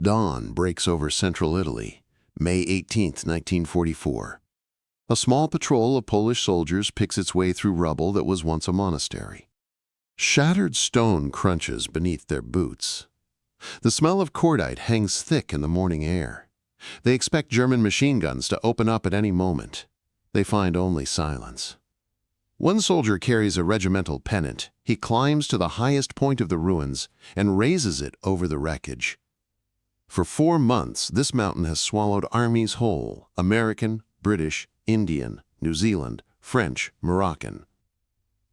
Dawn breaks over central Italy, May 18, 1944. A small patrol of Polish soldiers picks its way through rubble that was once a monastery. Shattered stone crunches beneath their boots. The smell of cordite hangs thick in the morning air. They expect German machine guns to open up at any moment. They find only silence. One soldier carries a regimental pennant. He climbs to the highest point of the ruins and raises it over the wreckage. For 4 months, this mountain has swallowed armies whole: American, British, Indian, New Zealand, French, Moroccan.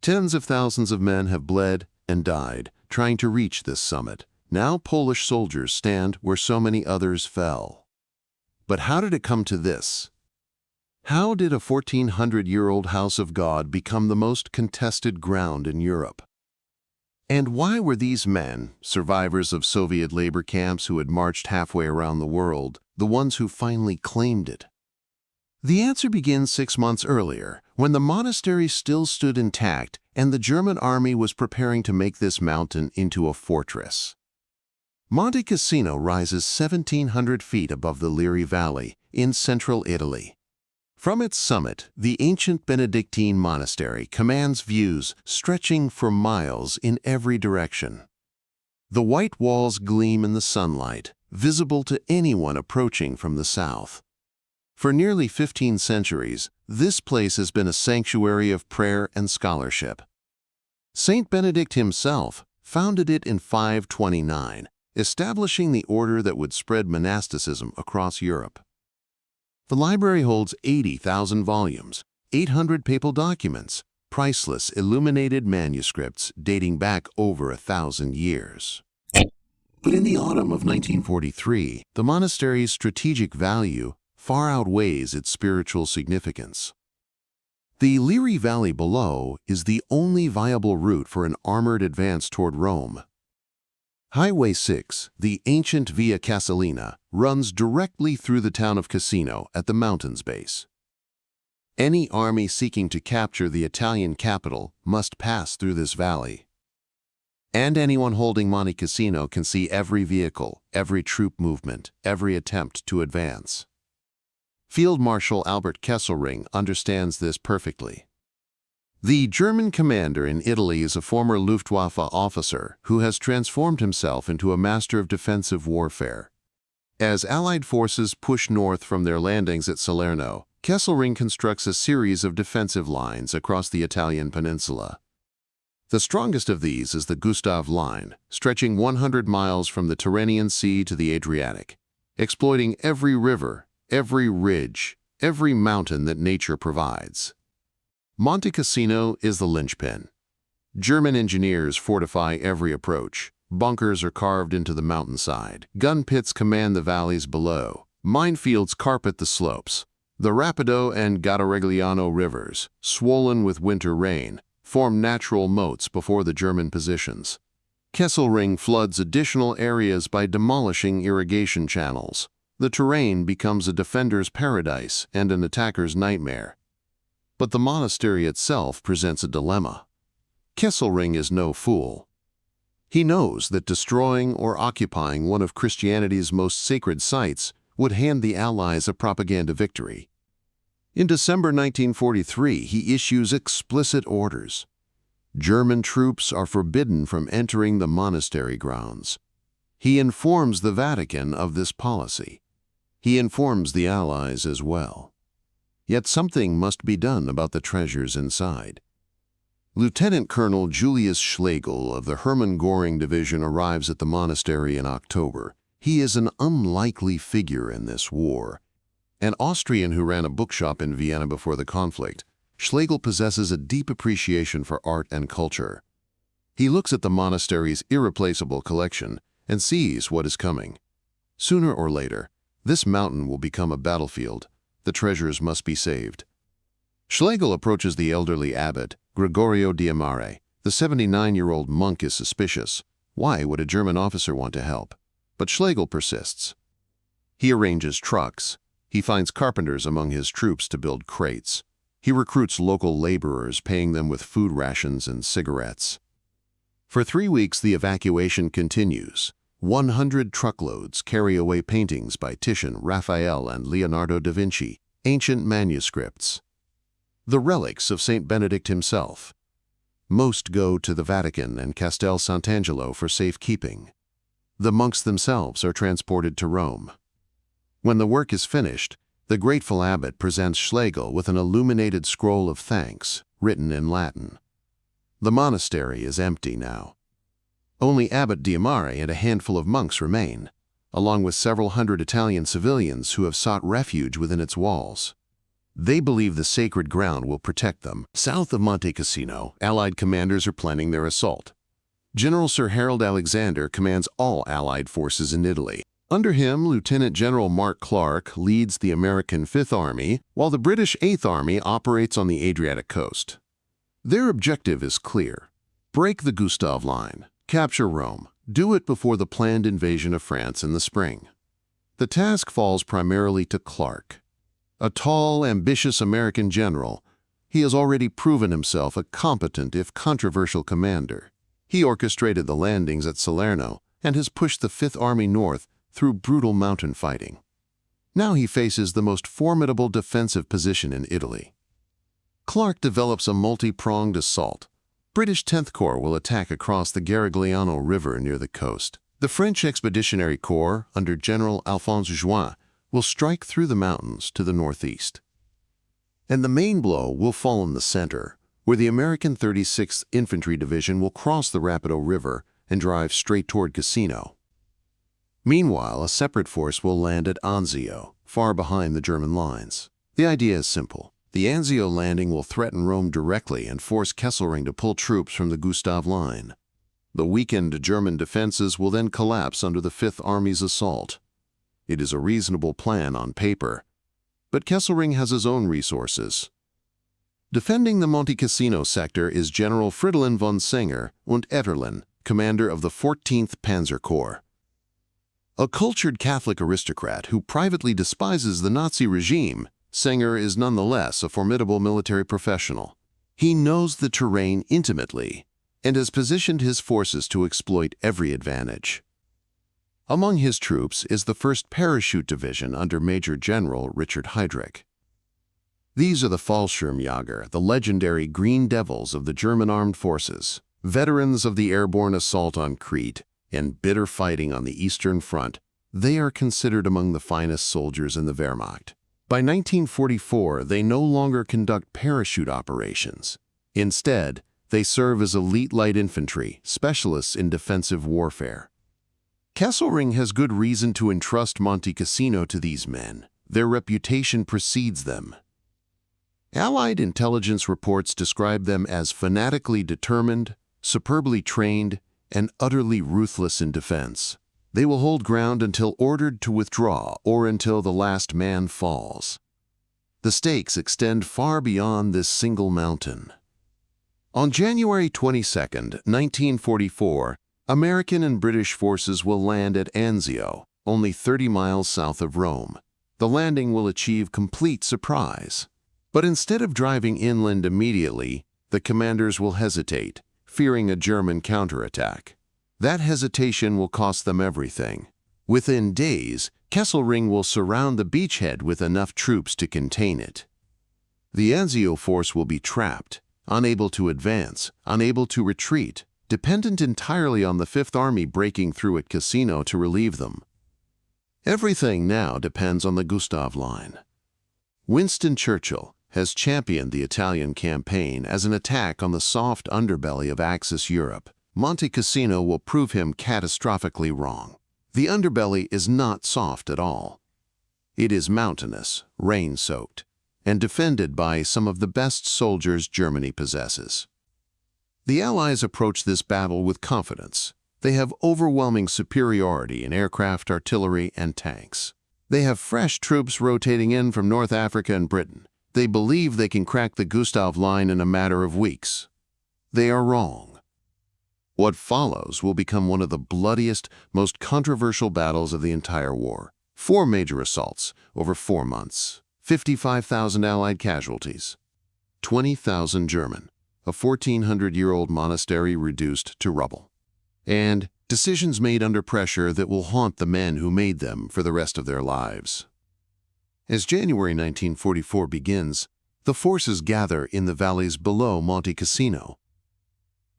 Tens of thousands of men have bled and died trying to reach this summit. Now Polish soldiers stand where so many others fell. But how did it come to this? How did a 1,400-year-old house of God become the most contested ground in Europe? And why were these men, survivors of Soviet labor camps who had marched halfway around the world, the ones who finally claimed it? The answer begins 6 months earlier, when the monastery still stood intact and the German army was preparing to make this mountain into a fortress. Monte Cassino rises 1,700 feet above the Liri Valley in central Italy. From its summit, the ancient Benedictine monastery commands views stretching for miles in every direction. The white walls gleam in the sunlight, visible to anyone approaching from the south. For nearly 15 centuries, this place has been a sanctuary of prayer and scholarship. Saint Benedict himself founded it in 529, establishing the order that would spread monasticism across Europe. The library holds 80,000 volumes, 800 papal documents, priceless illuminated manuscripts dating back over 1,000 years. But in the autumn of 1943, the monastery's strategic value far outweighs its spiritual significance. The Liri Valley below is the only viable route for an armored advance toward Rome. Highway 6, the ancient Via Casalina, runs directly through the town of Cassino at the mountain's base. Any army seeking to capture the Italian capital must pass through this valley. And anyone holding Monte Cassino can see every vehicle, every troop movement, every attempt to advance. Field Marshal Albert Kesselring understands this perfectly. The German commander in Italy is a former Luftwaffe officer who has transformed himself into a master of defensive warfare. As Allied forces push north from their landings at Salerno, Kesselring constructs a series of defensive lines across the Italian peninsula. The strongest of these is the Gustav Line, stretching 100 miles from the Tyrrhenian Sea to the Adriatic, exploiting every river, every ridge, every mountain that nature provides. Monte Cassino is the linchpin. German engineers fortify every approach. Bunkers are carved into the mountainside. Gun pits command the valleys below. Minefields carpet the slopes. The Rapido and Gararegliano rivers, swollen with winter rain, form natural moats before the German positions. Kesselring floods additional areas by demolishing irrigation channels. The terrain becomes a defender's paradise and an attacker's nightmare. But the monastery itself presents a dilemma. Kesselring is no fool. He knows that destroying or occupying one of Christianity's most sacred sites would hand the Allies a propaganda victory. In December 1943, he issues explicit orders. German troops are forbidden from entering the monastery grounds. He informs the Vatican of this policy. He informs the Allies as well. Yet something must be done about the treasures inside. Lieutenant Colonel Julius Schlegel of the Hermann Göring Division arrives at the monastery in October. He is an unlikely figure in this war. An Austrian who ran a bookshop in Vienna before the conflict, Schlegel possesses a deep appreciation for art and culture. He looks at the monastery's irreplaceable collection and sees what is coming. Sooner or later, this mountain will become a battlefield. The treasures must be saved. Schlegel approaches the elderly abbot, Gregorio Diamare. The 79-year-old monk is suspicious. Why would a German officer want to help? But Schlegel persists. He arranges trucks. He finds carpenters among his troops to build crates. He recruits local laborers, paying them with food rations and cigarettes. For 3 weeks, the evacuation continues. 100 truckloads carry away paintings by Titian, Raphael, and Leonardo da Vinci, ancient manuscripts. The relics of Saint Benedict himself. Most go to the Vatican and Castel Sant'Angelo for safekeeping. The monks themselves are transported to Rome. When the work is finished, the grateful abbot presents Schlegel with an illuminated scroll of thanks, written in Latin. The monastery is empty now. Only Abbot Diamare and a handful of monks remain, along with several hundred Italian civilians who have sought refuge within its walls. They believe the sacred ground will protect them. South of Monte Cassino, Allied commanders are planning their assault. General Sir Harold Alexander commands all Allied forces in Italy. Under him, Lieutenant General Mark Clark leads the American Fifth Army, while the British Eighth Army operates on the Adriatic coast. Their objective is clear: break the Gustav Line, capture Rome, do it before the planned invasion of France in the spring. The task falls primarily to Clark. A tall, ambitious American general, he has already proven himself a competent if controversial commander. He orchestrated the landings at Salerno and has pushed the Fifth Army north through brutal mountain fighting. Now he faces the most formidable defensive position in Italy. Clark develops a multi-pronged assault. British 10th Corps will attack across the Garigliano River near the coast. The French Expeditionary Corps, under General Alphonse Juin, will strike through the mountains to the northeast. And the main blow will fall in the center, where the American 36th Infantry Division will cross the Rapido River and drive straight toward Cassino. Meanwhile, a separate force will land at Anzio, far behind the German lines. The idea is simple. The Anzio landing will threaten Rome directly and force Kesselring to pull troops from the Gustav Line. The weakened German defenses will then collapse under the Fifth Army's assault. It is a reasonable plan on paper, but Kesselring has his own resources. Defending the Monte Cassino sector is General Fridolin von Senger und Etterlin, commander of the 14th Panzer Corps. A cultured Catholic aristocrat who privately despises the Nazi regime, Senger is nonetheless a formidable military professional. He knows the terrain intimately and has positioned his forces to exploit every advantage. Among his troops is the 1st Parachute Division under Major General Richard Heydrich. These are the Fallschirmjäger, the legendary Green Devils of the German armed forces, veterans of the airborne assault on Crete and bitter fighting on the Eastern Front. They are considered among the finest soldiers in the Wehrmacht. By 1944, they no longer conduct parachute operations. Instead, they serve as elite light infantry, specialists in defensive warfare. Kesselring has good reason to entrust Monte Cassino to these men. Their reputation precedes them. Allied intelligence reports describe them as fanatically determined, superbly trained, and utterly ruthless in defense. They will hold ground until ordered to withdraw or until the last man falls. The stakes extend far beyond this single mountain. On January 22, 1944, American and British forces will land at Anzio, only 30 miles south of Rome. The landing will achieve complete surprise. But instead of driving inland immediately, the commanders will hesitate, fearing a German counterattack. That hesitation will cost them everything. Within days, Kesselring will surround the beachhead with enough troops to contain it. The Anzio force will be trapped, unable to advance, unable to retreat, dependent entirely on the Fifth Army breaking through at Cassino to relieve them. Everything now depends on the Gustav Line. Winston Churchill has championed the Italian campaign as an attack on the soft underbelly of Axis Europe. Monte Cassino will prove him catastrophically wrong. The underbelly is not soft at all. It is mountainous, rain-soaked, and defended by some of the best soldiers Germany possesses. The Allies approach this battle with confidence. They have overwhelming superiority in aircraft, artillery, and tanks. They have fresh troops rotating in from North Africa and Britain. They believe they can crack the Gustav Line in a matter of weeks. They are wrong. What follows will become one of the bloodiest, most controversial battles of the entire war. 4 major assaults over 4 months, 55,000 Allied casualties, 20,000 German, a 1,400-year-old monastery reduced to rubble, and Decisions made under pressure that will haunt the men who made them for the rest of their lives. As January 1944 begins, the forces gather in the valleys below Monte Cassino.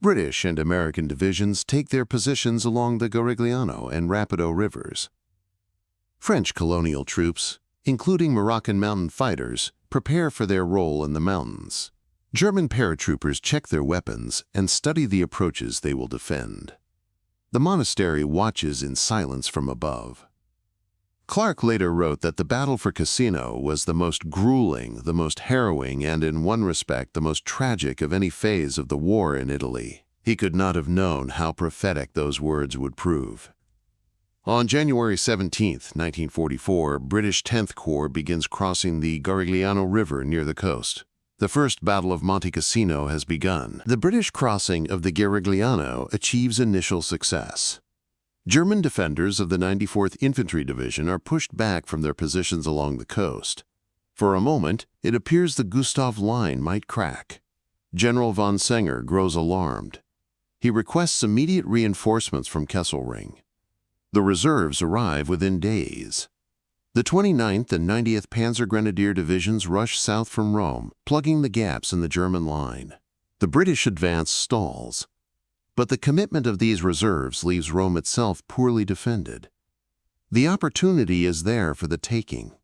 British and American divisions take their positions along the Garigliano and Rapido rivers. French colonial troops, including Moroccan mountain fighters, prepare for their role in the mountains. German paratroopers check their weapons and study the approaches they will defend. The monastery watches in silence from above. Clark later wrote that the battle for Cassino was the most grueling, the most harrowing, and in one respect the most tragic of any phase of the war in Italy. He could not have known how prophetic those words would prove. On January 17, 1944, British 10th Corps begins crossing the Garigliano River near the coast. The first Battle of Monte Cassino has begun. The British crossing of the Garigliano achieves initial success. German defenders of the 94th Infantry Division are pushed back from their positions along the coast. For a moment, it appears the Gustav Line might crack. General von Senger grows alarmed. He requests immediate reinforcements from Kesselring. The reserves arrive within days. The 29th and 90th Panzer Grenadier Divisions rush south from Rome, plugging the gaps in the German line. The British advance stalls. But the commitment of these reserves leaves Rome itself poorly defended. The opportunity is there for the taking.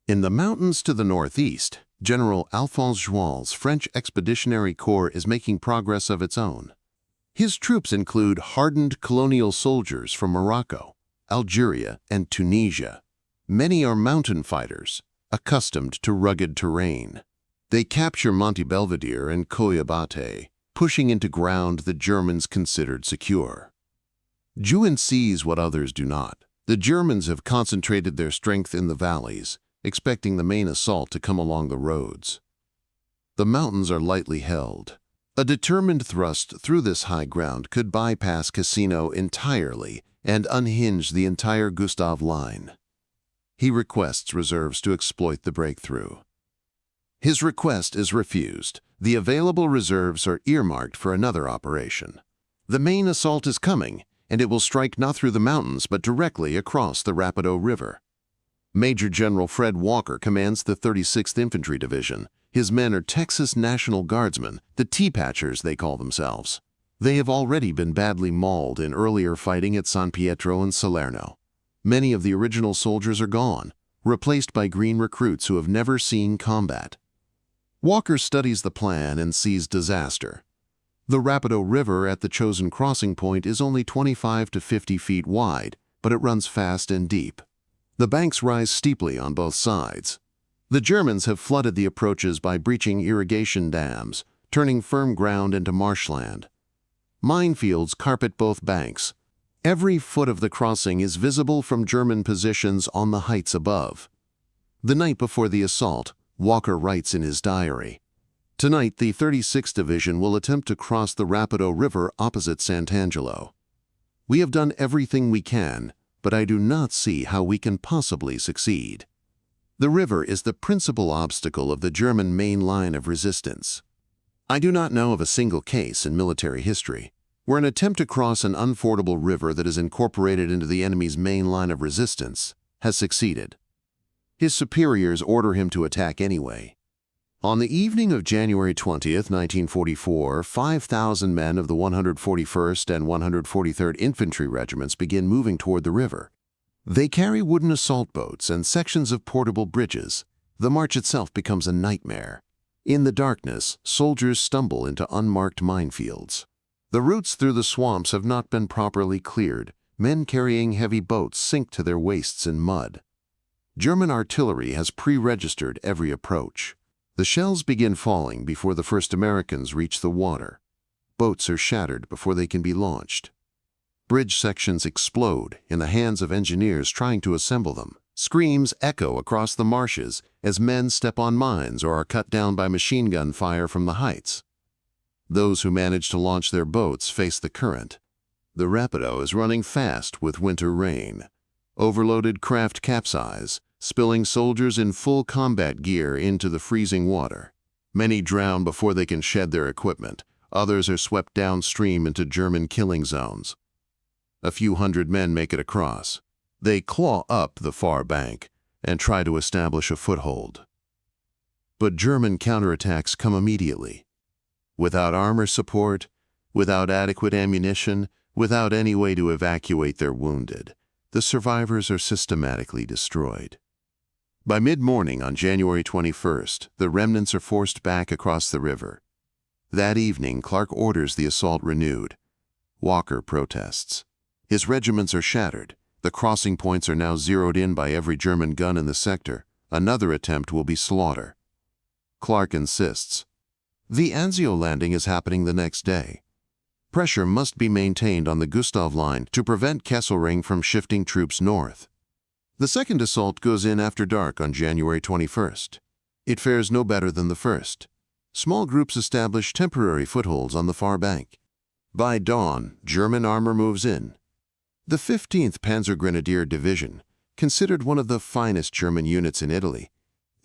In the mountains to the northeast, General Alphonse Juin's French Expeditionary Corps is making progress of its own. His troops include hardened colonial soldiers from Morocco, Algeria, and Tunisia. Many are mountain fighters, accustomed to rugged terrain. They capture Monte Belvedere and Coyabate, pushing into ground the Germans considered secure. Juin sees what others do not. The Germans have concentrated their strength in the valleys, expecting the main assault to come along the roads. The mountains are lightly held. A determined thrust through this high ground could bypass Cassino entirely and unhinge the entire Gustav Line. He requests reserves to exploit the breakthrough. His request is refused. The available reserves are earmarked for another operation. The main assault is coming, and it will strike not through the mountains but directly across the Rapido River. Major General Fred Walker commands the 36th Infantry Division. His men are Texas National Guardsmen, the Tea-Patchers they call themselves. They have already been badly mauled in earlier fighting at San Pietro and Salerno. Many of the original soldiers are gone, replaced by green recruits who have never seen combat. Walker studies the plan and sees disaster. The Rapido River at the chosen crossing point is only 25 to 50 feet wide, but it runs fast and deep. The banks rise steeply on both sides. The Germans have flooded the approaches by breaching irrigation dams, turning firm ground into marshland. Minefields carpet both banks. Every foot of the crossing is visible from German positions on the heights above. The night before the assault, Walker writes in his diary, "Tonight, the 36th Division will attempt to cross the Rapido River opposite Sant'Angelo. We have done everything we can, but I do not see how we can possibly succeed. The river is the principal obstacle of the German main line of resistance. I do not know of a single case in military history where an attempt to cross an unfordable river that is incorporated into the enemy's main line of resistance has succeeded." His superiors order him to attack anyway. On the evening of January 20, 1944, 5,000 men of the 141st and 143rd Infantry Regiments begin moving toward the river. They carry wooden assault boats and sections of portable bridges. The march itself becomes a nightmare. In the darkness, soldiers stumble into unmarked minefields. The routes through the swamps have not been properly cleared. Men carrying heavy boats sink to their waists in mud. German artillery has pre-registered every approach. The shells begin falling before the first Americans reach the water. Boats are shattered before they can be launched. Bridge sections explode in the hands of engineers trying to assemble them. Screams echo across the marshes as men step on mines or are cut down by machine gun fire from the heights. Those who manage to launch their boats face the current. The Rapido is running fast with winter rain. Overloaded craft capsize, spilling soldiers in full combat gear into the freezing water. Many drown before they can shed their equipment. Others are swept downstream into German killing zones. A few hundred men make it across. They claw up the far bank and try to establish a foothold. But German counterattacks come immediately. Without armor support, without adequate ammunition, without any way to evacuate their wounded, the survivors are systematically destroyed. By mid-morning on January 21st, the remnants are forced back across the river. That evening, Clark orders the assault renewed. Walker protests. His regiments are shattered. The crossing points are now zeroed in by every German gun in the sector. Another attempt will be slaughter. Clark insists. The Anzio landing is happening the next day. Pressure must be maintained on the Gustav Line to prevent Kesselring from shifting troops north. The second assault goes in after dark on January 21st. It fares no better than the first. Small groups establish temporary footholds on the far bank. By dawn, German armor moves in. The 15th Panzer Grenadier Division, considered one of the finest German units in Italy,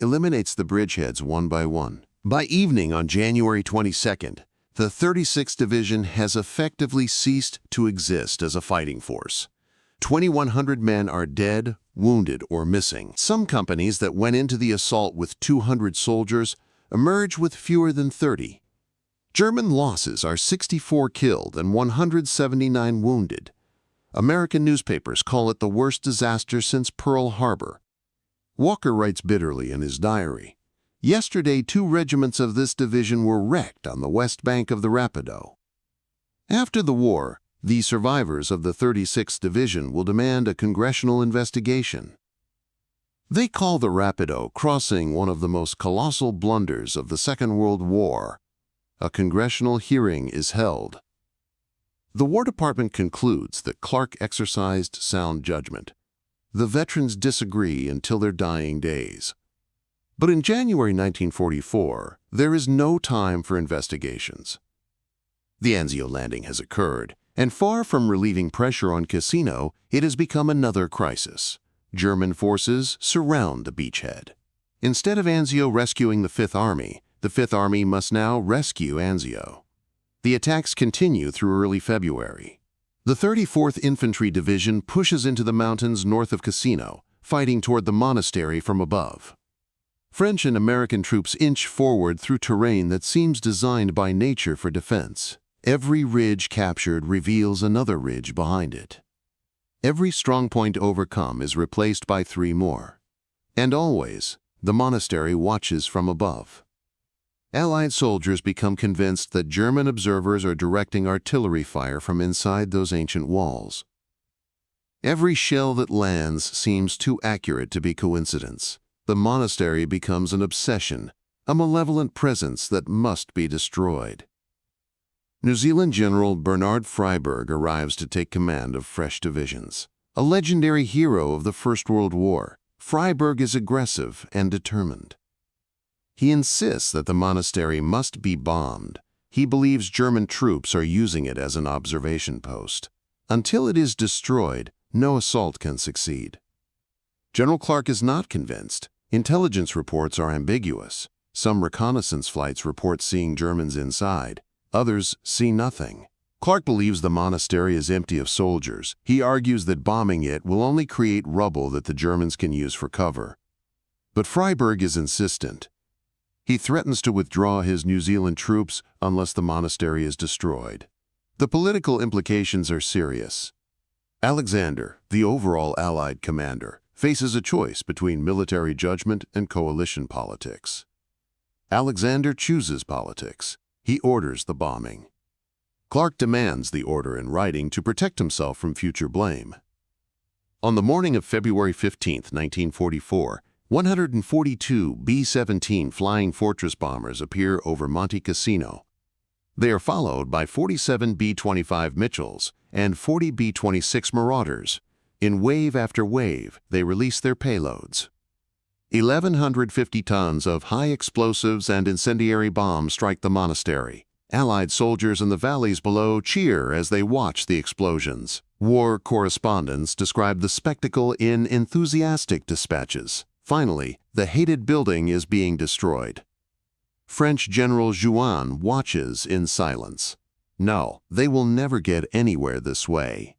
eliminates the bridgeheads one by one. By evening on January 22nd, the 36th Division has effectively ceased to exist as a fighting force. 2,100 men are dead, wounded, or missing. Some companies that went into the assault with 200 soldiers emerge with fewer than 30. German losses are 64 killed and 179 wounded. American newspapers call it the worst disaster since Pearl Harbor. Walker writes bitterly in his diary, "Yesterday, 2 regiments of this division were wrecked on the west bank of the Rapido." After the war, the survivors of the 36th Division will demand a congressional investigation. They call the Rapido crossing one of the most colossal blunders of the Second World War. A congressional hearing is held. The War Department concludes that Clark exercised sound judgment. The veterans disagree until their dying days. But in January 1944, there is no time for investigations. The Anzio landing has occurred, and far from relieving pressure on Cassino, it has become another crisis. German forces surround the beachhead. Instead of Anzio rescuing the Fifth Army, the Fifth Army must now rescue Anzio. The attacks continue through early February. The 34th Infantry Division pushes into the mountains north of Cassino, fighting toward the monastery from above. French and American troops inch forward through terrain that seems designed by nature for defense. Every ridge captured reveals another ridge behind it. Every strong point overcome is replaced by 3 more. And always, the monastery watches from above. Allied soldiers become convinced that German observers are directing artillery fire from inside those ancient walls. Every shell that lands seems too accurate to be coincidence. The monastery becomes an obsession, a malevolent presence that must be destroyed. New Zealand General Bernard Freyberg arrives to take command of fresh divisions. A legendary hero of the First World War, Freyberg is aggressive and determined. He insists that the monastery must be bombed. He believes German troops are using it as an observation post. Until it is destroyed, no assault can succeed. General Clark is not convinced. Intelligence reports are ambiguous. Some reconnaissance flights report seeing Germans inside. Others see nothing. Clark believes the monastery is empty of soldiers. He argues that bombing it will only create rubble that the Germans can use for cover. But Freyberg is insistent. He threatens to withdraw his New Zealand troops unless the monastery is destroyed. The political implications are serious. Alexander, the overall Allied commander, faces a choice between military judgment and coalition politics. Alexander chooses politics. He orders the bombing. Clark demands the order in writing to protect himself from future blame. On the morning of February 15, 1944, 142 B-17 Flying Fortress bombers appear over Monte Cassino. They are followed by 47 B-25 Mitchells and 40 B-26 Marauders. In wave after wave, they release their payloads. 1,150 tons of high explosives and incendiary bombs strike the monastery. Allied soldiers in the valleys below cheer as they watch the explosions. War correspondents describe the spectacle in enthusiastic dispatches. Finally, the hated building is being destroyed. French General Juin watches in silence. No, they will never get anywhere this way.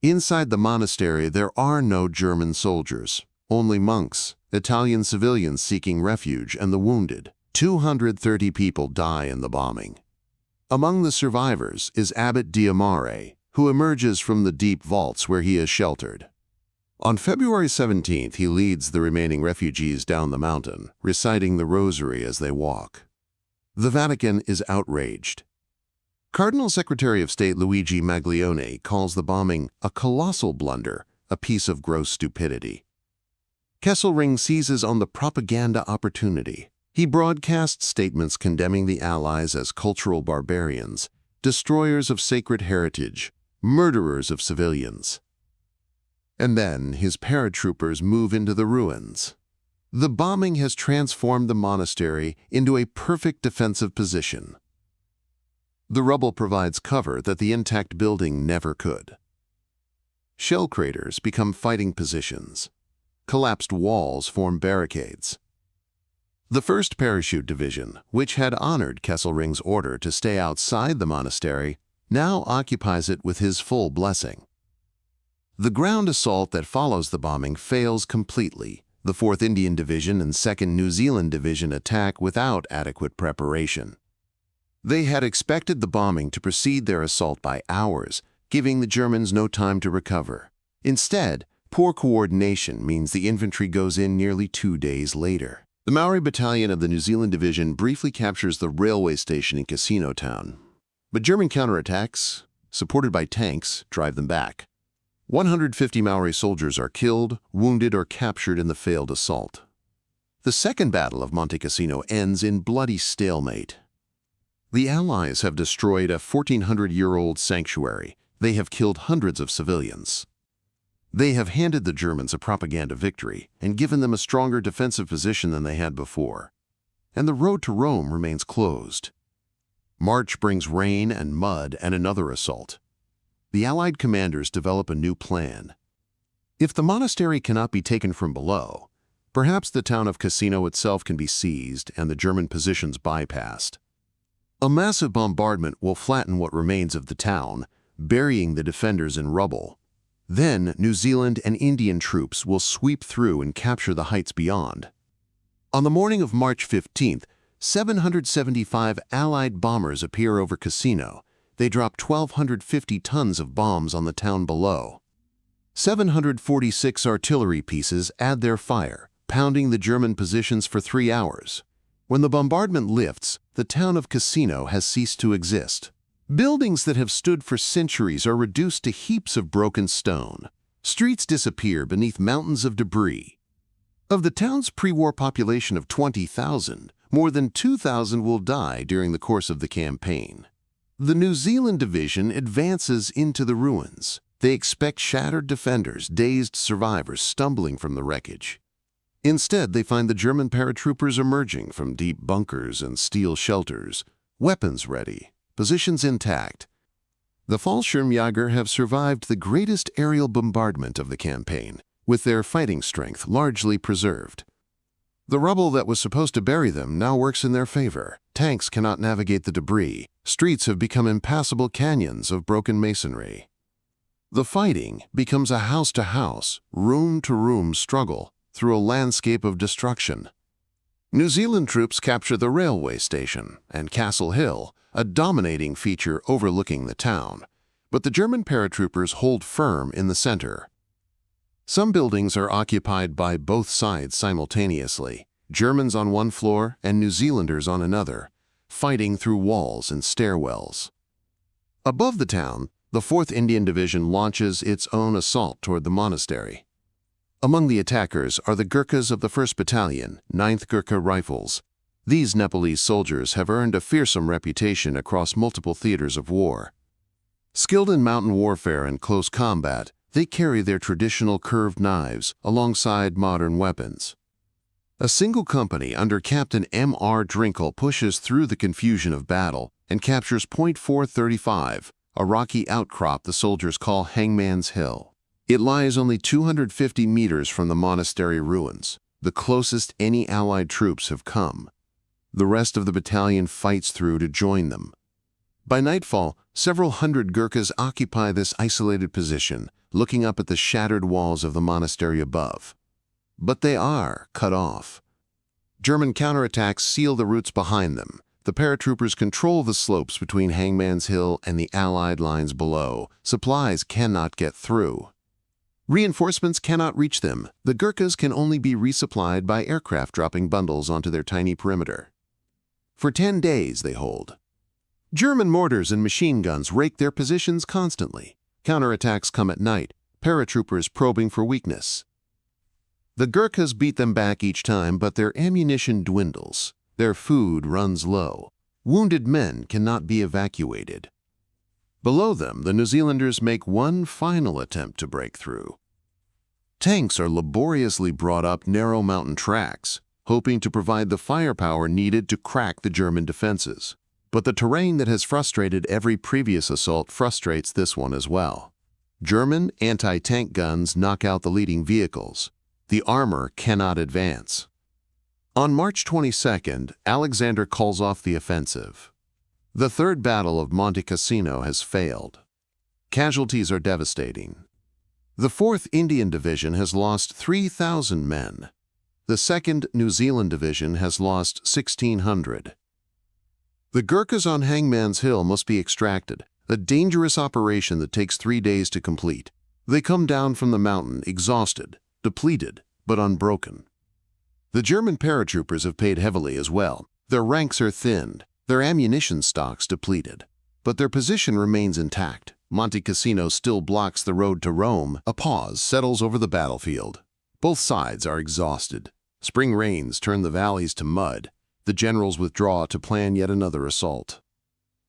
Inside the monastery, there are no German soldiers, only monks, Italian civilians seeking refuge, and the wounded. 230 people die in the bombing. Among the survivors is Abbot Diamare, who emerges from the deep vaults where he is sheltered. On February 17th, he leads the remaining refugees down the mountain, reciting the rosary as they walk. The Vatican is outraged. Cardinal Secretary of State Luigi Maglione calls the bombing a colossal blunder, a piece of gross stupidity. Kesselring seizes on the propaganda opportunity. He broadcasts statements condemning the Allies as cultural barbarians, destroyers of sacred heritage, murderers of civilians. And then his paratroopers move into the ruins. The bombing has transformed the monastery into a perfect defensive position. The rubble provides cover that the intact building never could. Shell craters become fighting positions. Collapsed walls form barricades. The 1st Parachute Division, which had honored Kesselring's order to stay outside the monastery, now occupies it with his full blessing. The ground assault that follows the bombing fails completely. The 4th Indian Division and 2nd New Zealand Division attack without adequate preparation. They had expected the bombing to precede their assault by hours, giving the Germans no time to recover. Instead, poor coordination means the infantry goes in nearly 2 days later. The Maori Battalion of the New Zealand Division briefly captures the railway station in Cassino Town. But German counterattacks, supported by tanks, drive them back. 150 Maori soldiers are killed, wounded, or captured in the failed assault. The Second Battle of Monte Cassino ends in bloody stalemate. The Allies have destroyed a 1,400-year-old sanctuary. They have killed hundreds of civilians. They have handed the Germans a propaganda victory and given them a stronger defensive position than they had before. And the road to Rome remains closed. March brings rain and mud and another assault. The Allied commanders develop a new plan. If the monastery cannot be taken from below, perhaps the town of Cassino itself can be seized and the German positions bypassed. A massive bombardment will flatten what remains of the town, burying the defenders in rubble. Then New Zealand and Indian troops will sweep through and capture the heights beyond. On the morning of March 15th, 775 Allied bombers appear over Cassino. They drop 1,250 tons of bombs on the town below. 746 artillery pieces add their fire, pounding the German positions for 3 hours. When the bombardment lifts, the town of Cassino has ceased to exist. Buildings that have stood for centuries are reduced to heaps of broken stone. Streets disappear beneath mountains of debris. Of the town's pre-war population of 20,000, more than 2,000 will die during the course of the campaign. The New Zealand Division advances into the ruins. They expect shattered defenders, dazed survivors stumbling from the wreckage. Instead, they find the German paratroopers emerging from deep bunkers and steel shelters, weapons ready, positions intact. The Fallschirmjäger have survived the greatest aerial bombardment of the campaign, with their fighting strength largely preserved. The rubble that was supposed to bury them now works in their favor. Tanks cannot navigate the debris. Streets have become impassable canyons of broken masonry. The fighting becomes a house-to-house, room-to-room struggle through a landscape of destruction. New Zealand troops capture the railway station and Castle Hill, a dominating feature overlooking the town, but the German paratroopers hold firm in the center. Some buildings are occupied by both sides simultaneously, Germans on one floor and New Zealanders on another, fighting through walls and stairwells. Above the town, the 4th Indian Division launches its own assault toward the monastery. Among the attackers are the Gurkhas of the 1st Battalion, 9th Gurkha Rifles. These Nepalese soldiers have earned a fearsome reputation across multiple theaters of war. Skilled in mountain warfare and close combat, they carry their traditional curved knives alongside modern weapons. A single company under Captain M.R. Drinkle pushes through the confusion of battle and captures Point 435, a rocky outcrop the soldiers call Hangman's Hill. It lies only 250 meters from the monastery ruins, the closest any Allied troops have come. The rest of the battalion fights through to join them. By nightfall, Several hundred Gurkhas occupy this isolated position, looking up at the shattered walls of the monastery above. But they are cut off. German counterattacks seal the routes behind them. The paratroopers control the slopes between Hangman's Hill and the Allied lines below. Supplies cannot get through. Reinforcements cannot reach them. The Gurkhas can only be resupplied by aircraft dropping bundles onto their tiny perimeter. For 10 days they hold. German mortars and machine guns rake their positions constantly. Counterattacks come at night, paratroopers probing for weakness. The Gurkhas beat them back each time, but their ammunition dwindles. Their food runs low. Wounded men cannot be evacuated. Below them, the New Zealanders make one final attempt to break through. Tanks are laboriously brought up narrow mountain tracks, hoping to provide the firepower needed to crack the German defenses. But the terrain that has frustrated every previous assault frustrates this one as well. German anti-tank guns knock out the leading vehicles. The armor cannot advance. On March 22nd, Alexander calls off the offensive. The Third Battle of Monte Cassino has failed. Casualties are devastating. The 4th Indian Division has lost 3,000 men. The 2nd New Zealand Division has lost 1,600. The Gurkhas on Hangman's Hill must be extracted, a dangerous operation that takes 3 days to complete. They come down from the mountain exhausted, depleted, but unbroken. The German paratroopers have paid heavily as well. Their ranks are thinned, their ammunition stocks depleted. But their position remains intact. Monte Cassino still blocks the road to Rome. A pause settles over the battlefield. Both sides are exhausted. Spring rains turn the valleys to mud. The generals withdraw to plan yet another assault.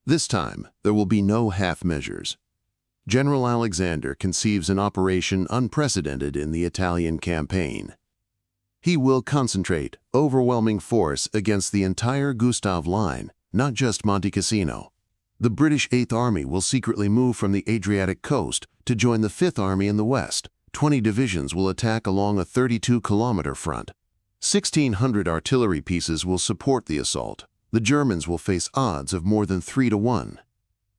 This time, there will be no half measures. General Alexander conceives an operation unprecedented in the Italian campaign. He will concentrate overwhelming force against the entire Gustav line, not just Monte Cassino. The British 8th Army will secretly move from the Adriatic coast to join the 5th Army in the west. 20 divisions will attack along a 32-kilometer front. 1,600 artillery pieces will support the assault. The Germans will face odds of more than 3 to 1.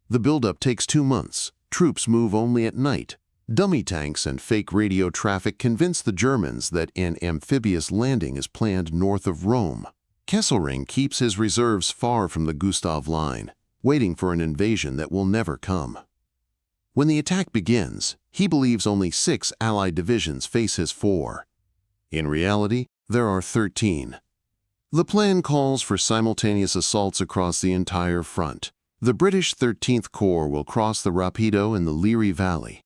The buildup takes 2 months. Troops move only at night. Dummy tanks and fake radio traffic convince the Germans that an amphibious landing is planned north of Rome. Kesselring keeps his reserves far from the Gustav line, waiting for an invasion that will never come. When the attack begins, he believes only 6 Allied divisions face his 4. In reality, there are 13. The plan calls for simultaneous assaults across the entire front. The British 13th Corps will cross the Rapido in the Liri Valley.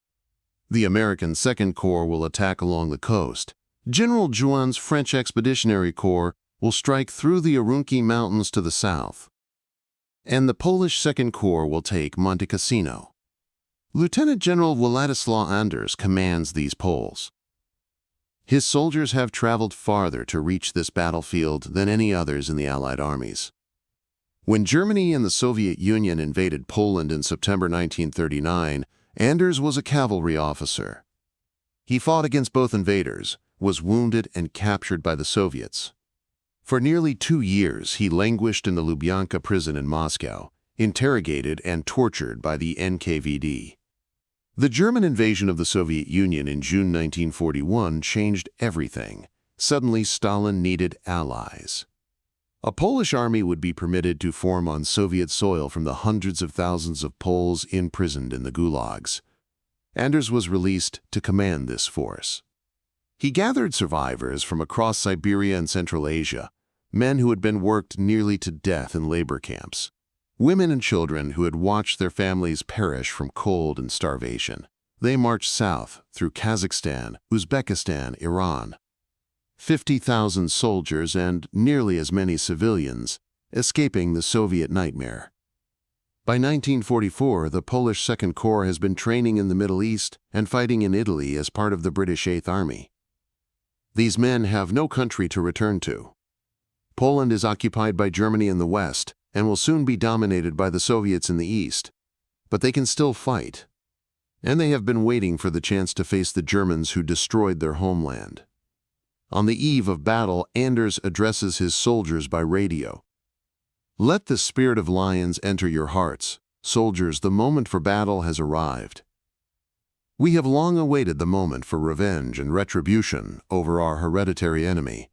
The American 2nd Corps will attack along the coast. General Juin's French Expeditionary Corps will strike through the Urunqui Mountains to the south. And the Polish 2nd Corps will take Monte Cassino. Lieutenant General Władysław Anders commands these poles. His soldiers have traveled farther to reach this battlefield than any others in the Allied armies. When Germany and the Soviet Union invaded Poland in September 1939, Anders was a cavalry officer. He fought against both invaders, was wounded and captured by the Soviets. For nearly 2 years, he languished in the Lubyanka prison in Moscow, interrogated and tortured by the NKVD. The German invasion of the Soviet Union in June 1941 changed everything. Suddenly, Stalin needed allies. A Polish army would be permitted to form on Soviet soil from the hundreds of thousands of Poles imprisoned in the gulags. Anders was released to command this force. He gathered survivors from across Siberia and Central Asia, men who had been worked nearly to death in labor camps, women and children who had watched their families perish from cold and starvation. They marched south through Kazakhstan, Uzbekistan, Iran. 50,000 soldiers and nearly as many civilians, escaping the Soviet nightmare. By 1944, the Polish 2nd Corps has been training in the Middle East and fighting in Italy as part of the British 8th Army. These men have no country to return to. Poland is occupied by Germany in the west and will soon be dominated by the Soviets in the east. But they can still fight. And they have been waiting for the chance to face the Germans who destroyed their homeland. On the eve of battle, Anders addresses his soldiers by radio. "Let the spirit of lions enter your hearts. Soldiers, the moment for battle has arrived. We have long awaited the moment for revenge and retribution over our hereditary enemy.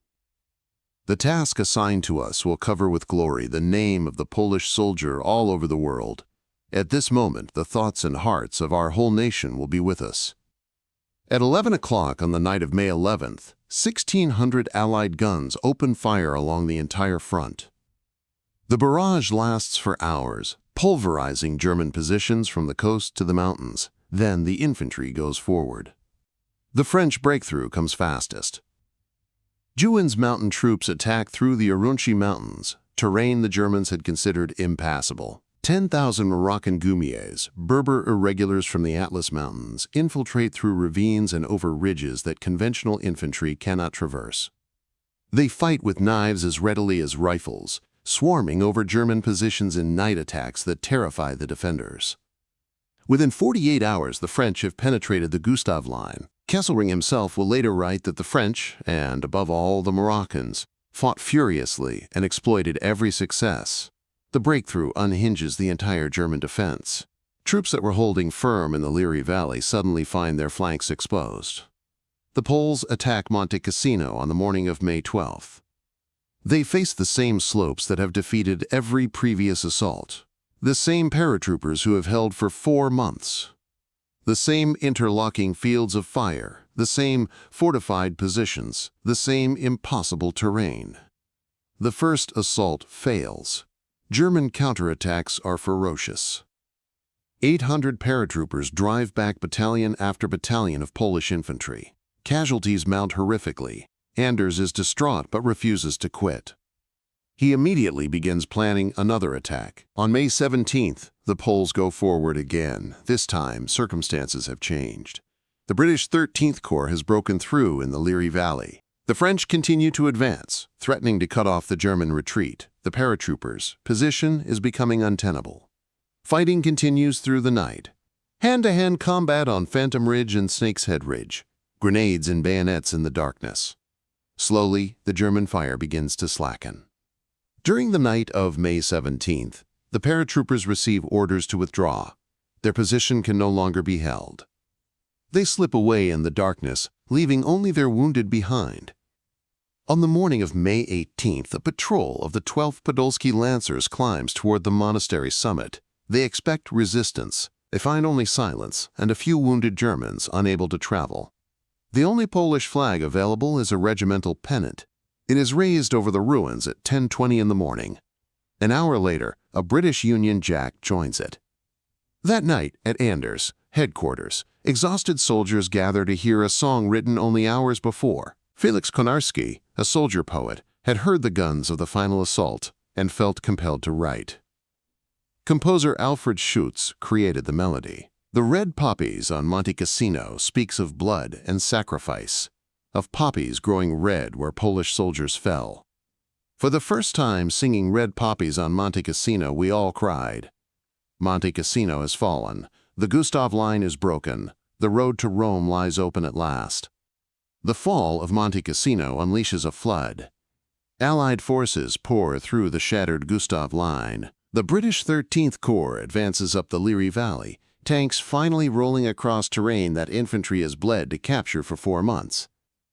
The task assigned to us will cover with glory the name of the Polish soldier all over the world. At this moment, the thoughts and hearts of our whole nation will be with us. At 11 o'clock on the night of May 11th, 1,600 Allied guns open fire along the entire front. The barrage lasts for hours, pulverizing German positions from the coast to the mountains. Then the infantry goes forward. The French breakthrough comes fastest. Juin's mountain troops attack through the Urumqi Mountains, terrain the Germans had considered impassable. 10,000 Moroccan Goumiers, Berber irregulars from the Atlas Mountains, infiltrate through ravines and over ridges that conventional infantry cannot traverse. They fight with knives as readily as rifles, swarming over German positions in night attacks that terrify the defenders. Within 48 hours, the French have penetrated the Gustav Line. Kesselring himself will later write that the French, and above all the Moroccans, fought furiously and exploited every success. The breakthrough unhinges the entire German defense. Troops that were holding firm in the Liri Valley suddenly find their flanks exposed. The Poles attack Monte Cassino on the morning of May 12th. They face the same slopes that have defeated every previous assault, the same paratroopers who have held for 4 months, the same interlocking fields of fire, the same fortified positions, the same impossible terrain. The first assault fails. German counterattacks are ferocious. 800 paratroopers drive back battalion after battalion of Polish infantry. Casualties mount horrifically. Anders is distraught but refuses to quit. He immediately begins planning another attack. On May 17th, the Poles go forward again. This time, circumstances have changed. The British 13th Corps has broken through in the Liri Valley. The French continue to advance, threatening to cut off the German retreat. The paratroopers' position is becoming untenable. Fighting continues through the night. Hand-to-hand combat on Phantom Ridge and Snake's Head Ridge. Grenades and bayonets in the darkness. Slowly, the German fire begins to slacken. During the night of May 17th, the paratroopers receive orders to withdraw. Their position can no longer be held. They slip away in the darkness, leaving only their wounded behind. On the morning of May 18th, a patrol of the 12th Podolsky Lancers climbs toward the monastery summit. They expect resistance. They find only silence and a few wounded Germans unable to travel. The only Polish flag available is a regimental pennant. It is raised over the ruins at 10:20 in the morning. An hour later, a British Union Jack joins it. That night, at Anders' headquarters, exhausted soldiers gather to hear a song written only hours before. Felix Konarski, a soldier poet, had heard the guns of the final assault and felt compelled to write. Composer Alfred Schutz created the melody. The red poppies on Monte Cassino speaks of blood and sacrifice, of poppies growing red where Polish soldiers fell. For the first time singing Red Poppies on Monte Cassino, we all cried. Monte Cassino has fallen. The Gustav Line is broken. The road to Rome lies open at last. The fall of Monte Cassino unleashes a flood. Allied forces pour through the shattered Gustav Line. The British 13th Corps advances up the Liri Valley, tanks finally rolling across terrain that infantry has bled to capture for 4 months.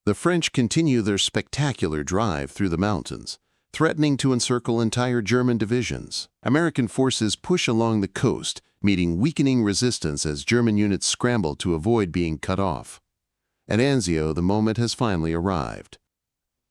The French continue their spectacular drive through the mountains, threatening to encircle entire German divisions. American forces push along the coast, meeting weakening resistance as German units scramble to avoid being cut off. At Anzio, the moment has finally arrived.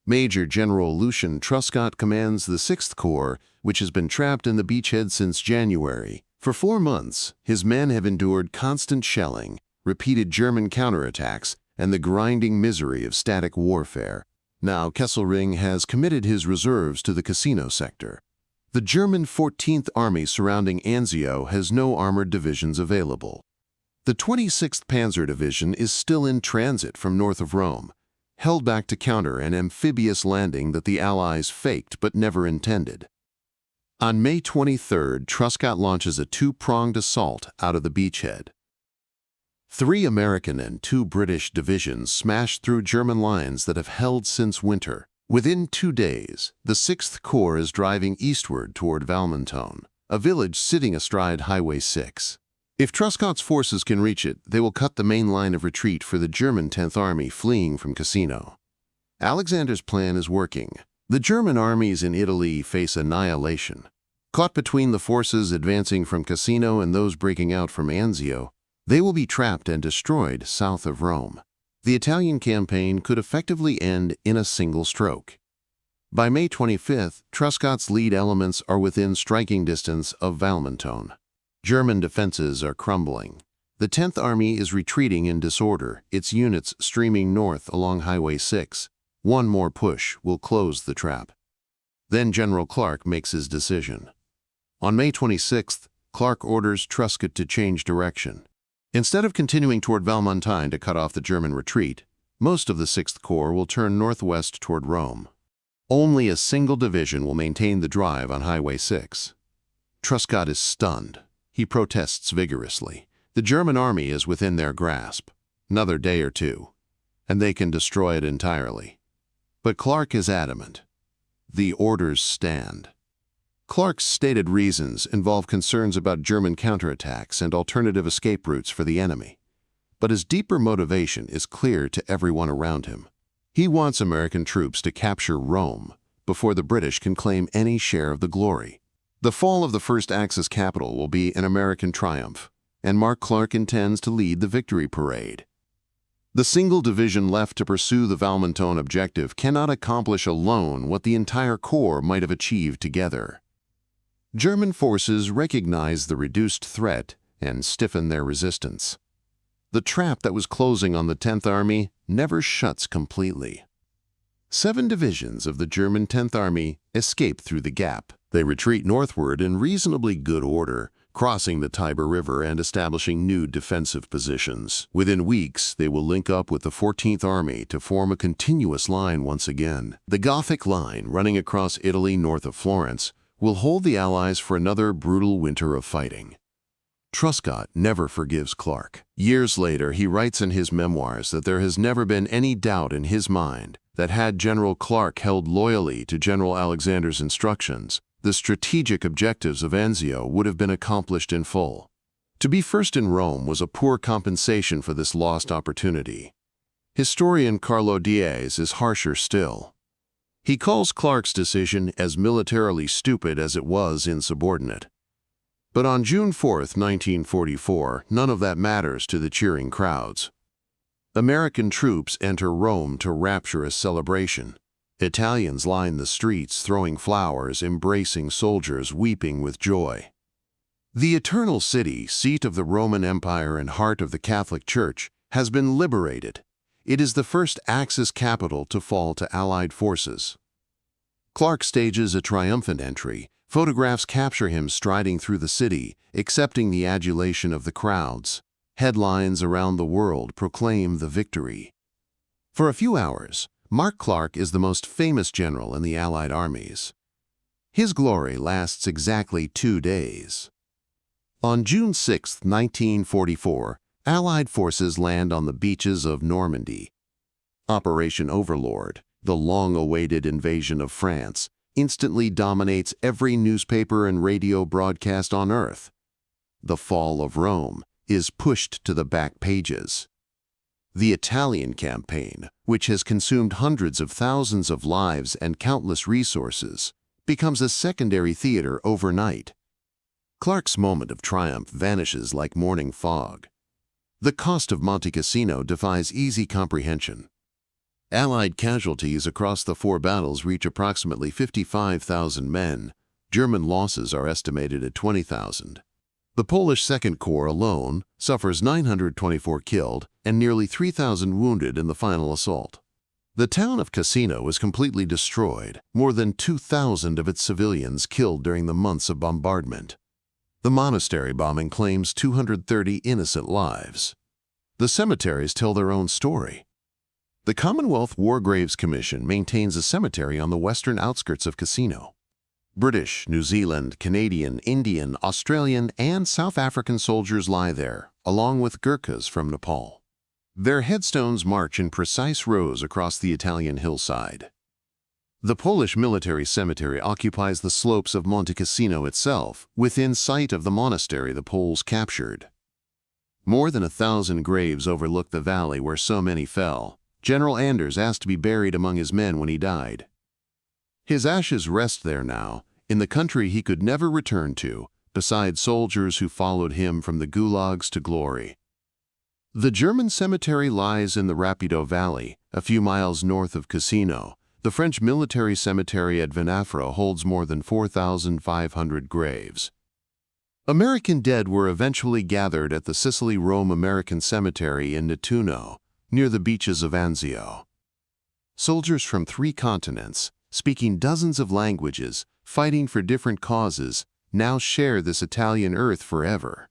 Major General Lucien Truscott commands the 6th Corps, which has been trapped in the beachhead since January. For 4 months, his men have endured constant shelling, repeated German counterattacks, and the grinding misery of static warfare. Now Kesselring has committed his reserves to the Cassino sector. The German 14th Army surrounding Anzio has no armored divisions available. The 26th Panzer Division is still in transit from north of Rome, held back to counter an amphibious landing that the Allies faked but never intended. On May 23rd, Truscott launches a 2-pronged assault out of the beachhead. 3 American and 2 British divisions smash through German lines that have held since winter. Within 2 days, the 6th Corps is driving eastward toward Valmontone. a village sitting astride Highway 6. If Truscott's forces can reach it, they will cut the main line of retreat for the German 10th Army fleeing from Cassino. Alexander's plan is working. The German armies in Italy face annihilation. Caught between the forces advancing from Cassino and those breaking out from Anzio, they will be trapped and destroyed south of Rome. The Italian campaign could effectively end in a single stroke. By May 25th, Truscott's lead elements are within striking distance of Valmontone. German defenses are crumbling. The 10th Army is retreating in disorder, its units streaming north along Highway 6. One more push will close the trap. Then General Clark makes his decision. On May 26th, Clark orders Truscott to change direction. Instead of continuing toward Valmontone to cut off the German retreat, most of the 6th Corps will turn northwest toward Rome. Only a single division will maintain the drive on Highway 6. Truscott is stunned. He protests vigorously. The German army is within their grasp. Another day or two, and they can destroy it entirely. But Clark is adamant. The orders stand. Clark's stated reasons involve concerns about German counterattacks and alternative escape routes for the enemy. But his deeper motivation is clear to everyone around him. He wants American troops to capture Rome before the British can claim any share of the glory. The fall of the First Axis capital will be an American triumph, and Mark Clark intends to lead the victory parade. The single division left to pursue the Valmontone objective cannot accomplish alone what the entire Corps might have achieved together. German forces recognize the reduced threat and stiffen their resistance. The trap that was closing on the 10th Army never shuts completely. 7 divisions of the German 10th Army escape through the gap. They retreat northward in reasonably good order, crossing the Tiber River and establishing new defensive positions. Within weeks, they will link up with the 14th Army to form a continuous line once again. The Gothic line, running across Italy north of Florence, will hold the Allies for another brutal winter of fighting. Truscott never forgives Clark. Years later, he writes in his memoirs that there has never been any doubt in his mind that had General Clark held loyally to General Alexander's instructions, the strategic objectives of Anzio would have been accomplished in full. To be first in Rome was a poor compensation for this lost opportunity. Historian Carlo Diaz is harsher still. He calls Clark's decision as militarily stupid as it was insubordinate. But on June 4, 1944, none of that matters to the cheering crowds. American troops enter Rome to rapturous celebration. Italians line the streets, throwing flowers, embracing soldiers, weeping with joy. The Eternal City, seat of the Roman Empire and heart of the Catholic Church, has been liberated. It is the first Axis capital to fall to Allied forces. Clark stages a triumphant entry. Photographs capture him striding through the city, accepting the adulation of the crowds. Headlines around the world proclaim the victory. For a few hours, Mark Clark is the most famous general in the Allied armies. His glory lasts exactly 2 days. On June 6, 1944, Allied forces land on the beaches of Normandy. Operation Overlord, the long-awaited invasion of France, instantly dominates every newspaper and radio broadcast on Earth. The fall of Rome is pushed to the back pages. The Italian campaign, which has consumed hundreds of thousands of lives and countless resources, becomes a secondary theater overnight. Clark's moment of triumph vanishes like morning fog. The cost of Monte Cassino defies easy comprehension. Allied casualties across the 4 battles reach approximately 55,000 men. German losses are estimated at 20,000. The Polish Second Corps alone suffers 924 killed and nearly 3,000 wounded in the final assault. The town of Cassino is completely destroyed, more than 2,000 of its civilians killed during the months of bombardment. The monastery bombing claims 230 innocent lives. The cemeteries tell their own story. The Commonwealth War Graves Commission maintains a cemetery on the western outskirts of Cassino. British, New Zealand, Canadian, Indian, Australian, and South African soldiers lie there, along with Gurkhas from Nepal. Their headstones march in precise rows across the Italian hillside. The Polish military cemetery occupies the slopes of Monte Cassino itself, within sight of the monastery the Poles captured. More than 1,000 graves overlook the valley where so many fell. General Anders asked to be buried among his men when he died. His ashes rest there now, in the country he could never return to, beside soldiers who followed him from the gulags to glory. The German cemetery lies in the Rapido Valley, a few miles north of Cassino. The French military cemetery at Vinafra holds more than 4,500 graves. American dead were eventually gathered at the Sicily-Rome American Cemetery in Nettuno, near the beaches of Anzio. Soldiers from 3 continents, speaking dozens of languages, fighting for different causes, now share this Italian earth forever.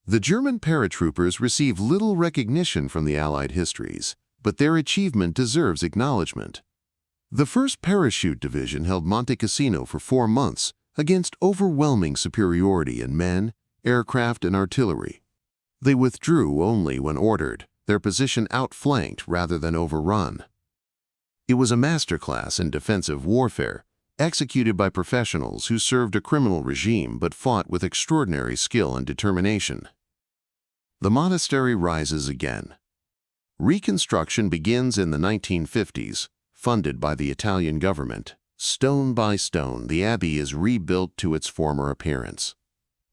The German paratroopers receive little recognition from the Allied histories, but their achievement deserves acknowledgement. The 1st Parachute Division held Monte Cassino for 4 months against overwhelming superiority in men, aircraft, and artillery. They withdrew only when ordered, their position outflanked rather than overrun. It was a masterclass in defensive warfare, executed by professionals who served a criminal regime but fought with extraordinary skill and determination. The monastery rises again. Reconstruction begins in the 1950s, funded by the Italian government. Stone by stone, the abbey is rebuilt to its former appearance.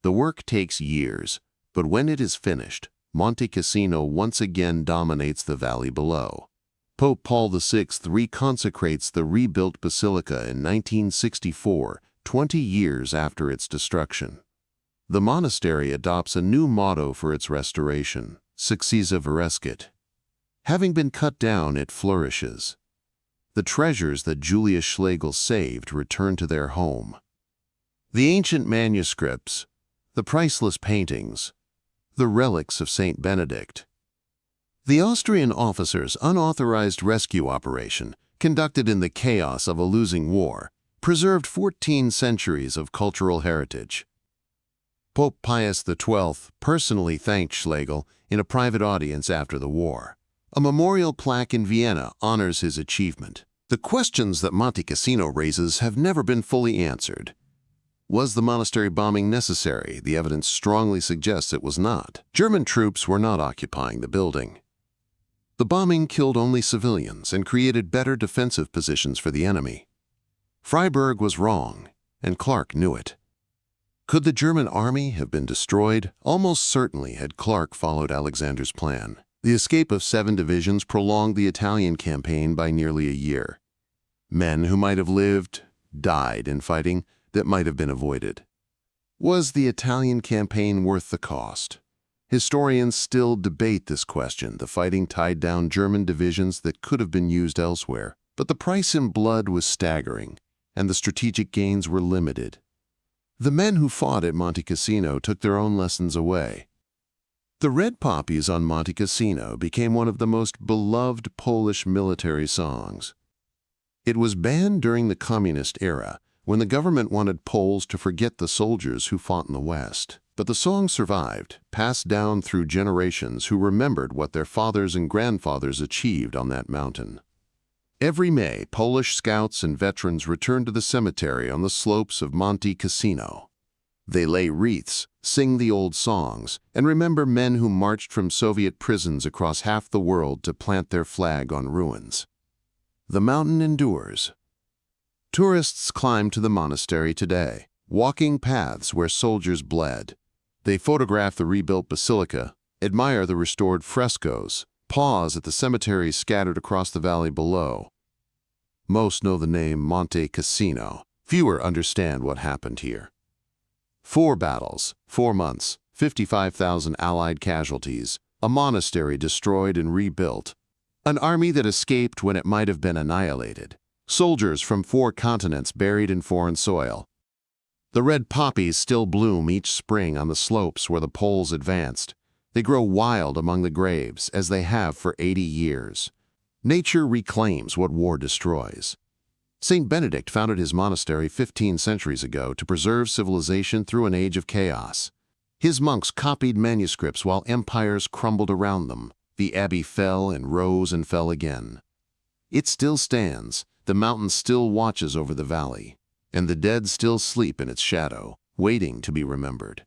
The work takes years, but when it is finished, Monte Cassino once again dominates the valley below. Pope Paul VI reconsecrates the rebuilt basilica in 1964, 20 years after its destruction. The monastery adopts a new motto for its restoration, Successa Virescit. Having been cut down, it flourishes. The treasures that Julius Schlegel saved return to their home. The ancient manuscripts, the priceless paintings, the relics of Saint Benedict. The Austrian officers' unauthorized rescue operation, conducted in the chaos of a losing war, preserved 14 centuries of cultural heritage. Pope Pius XII personally thanked Schlegel in a private audience after the war. A memorial plaque in Vienna honors his achievement. The questions that Monte Cassino raises have never been fully answered. Was the monastery bombing necessary? The evidence strongly suggests it was not. German troops were not occupying the building. The bombing killed only civilians and created better defensive positions for the enemy. Freiburg was wrong, and Clark knew it. Could the German army have been destroyed? Almost certainly had Clark followed Alexander's plan. The escape of 7 divisions prolonged the Italian campaign by nearly a year. Men who might have lived died in fighting that might have been avoided. Was the Italian campaign worth the cost? Historians still debate this question. The fighting tied down German divisions that could have been used elsewhere, but the price in blood was staggering, and the strategic gains were limited. The men who fought at Monte Cassino took their own lessons away. The Red Poppies on Monte Cassino became one of the most beloved Polish military songs. It was banned during the communist era, when the government wanted Poles to forget the soldiers who fought in the West. But the song survived, passed down through generations who remembered what their fathers and grandfathers achieved on that mountain. Every May, Polish scouts and veterans returned to the cemetery on the slopes of Monte Cassino. They lay wreaths, sing the old songs, and remember men who marched from Soviet prisons across half the world to plant their flag on ruins. The mountain endures. Tourists climb to the monastery today, walking paths where soldiers bled. They photograph the rebuilt basilica, admire the restored frescoes, pause at the cemeteries scattered across the valley below. Most know the name Monte Cassino. Fewer understand what happened here. 4 battles, 4 months, 55,000 Allied casualties, a monastery destroyed and rebuilt, an army that escaped when it might have been annihilated, soldiers from 4 continents buried in foreign soil. The red poppies still bloom each spring on the slopes where the Poles advanced. They grow wild among the graves, as they have for 80 years. Nature reclaims what war destroys. Saint Benedict founded his monastery 15 centuries ago to preserve civilization through an age of chaos. His monks copied manuscripts while empires crumbled around them. The abbey fell and rose and fell again. It still stands, the mountain still watches over the valley, and the dead still sleep in its shadow, waiting to be remembered.